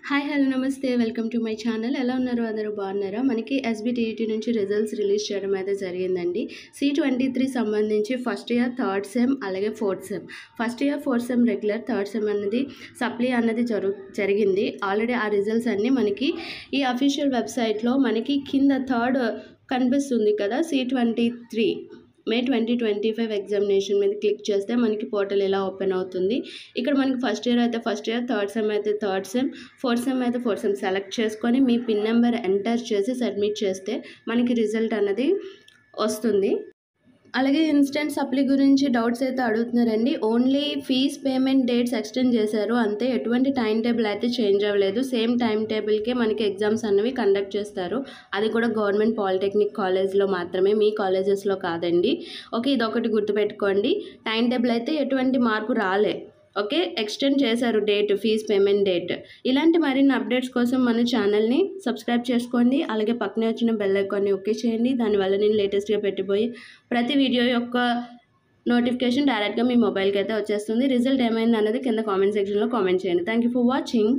Hi hello నమస్తే welcome to my channel. ఎలా ఉన్నారు? అందరూ బాగున్నారా? మనకి ఎస్బిటిఈటి నుంచి రిజల్ట్స్ రిలీజ్ చేయడం అయితే జరిగిందండి. C23 సంబంధించి ఫస్ట్ ఇయర్ థర్డ్ సెమ్ అలాగే fourth sem. First year fourth sem regular, third sem అన్నది సప్లీ అన్నది జరిగింది. ఆల్రెడీ ఆ రిజల్ట్స్ అన్నీ మనకి ఈ అఫీషియల్ వెబ్సైట్లో మనకి కింద థర్డ్ కనిపిస్తుంది కదా, C23 మే 2025 ఎగ్జామినేషన్ మీద క్లిక్ చేస్తే మనకి పోర్టల్ ఇలా ఓపెన్ అవుతుంది. ఇక్కడ మనకి ఫస్ట్ ఇయర్ అయితే ఫస్ట్ ఇయర్, థర్డ్ సెమ్ అయితే థర్డ్ సెమ్, ఫోర్త్ సెమ్ అయితే ఫోర్త్ సెమ్ సెలెక్ట్ చేసుకొని మీ పిన్ నెంబర్ ఎంటర్ చేసి సబ్మిట్ చేస్తే మనకి రిజల్ట్ అన్నది వస్తుంది. అలాగే ఇన్స్టెంట్ సప్లీ గురించి డౌట్స్ అయితే అడుగుతున్నారండి. Only fees payment dates extend చేశారు అంతే. ఎటువంటి టైం టేబుల్ అయితే చేంజ్ అవ్వలేదు. సేమ్ టైం టేబుల్కే మనకి ఎగ్జామ్స్ అన్నవి కండక్ట్ చేస్తారు. అది కూడా గవర్నమెంట్ పాలిటెక్నిక్ కాలేజ్లో మాత్రమే, మీ కాలేజెస్లో కాదండి. ఓకే, ఇదొకటి గుర్తుపెట్టుకోండి. టైం టేబుల్ అయితే ఎటువంటి మార్పు రాలే. ఓకే, ఎక్స్టెండ్ చేశారు డేట్, ఫీజ్ పేమెంట్ డేట్. ఇలాంటి మరిన్ని అప్డేట్స్ కోసం మన ఛానల్ని సబ్స్క్రైబ్ చేసుకోండి. అలాగే పక్కనే వచ్చిన బెల్ ఐకాన్ని ఓకే చేయండి. దానివల్ల నేను లేటెస్ట్గా పెట్టిపోయి ప్రతి వీడియో యొక్క నోటిఫికేషన్ డైరెక్ట్గా మీ మొబైల్కి అయితే వచ్చేస్తుంది. రిజల్ట్ ఏమైంది అన్నది కింద కామెంట్ సెక్షన్లో కామెంట్ చేయండి. Thank you for watching.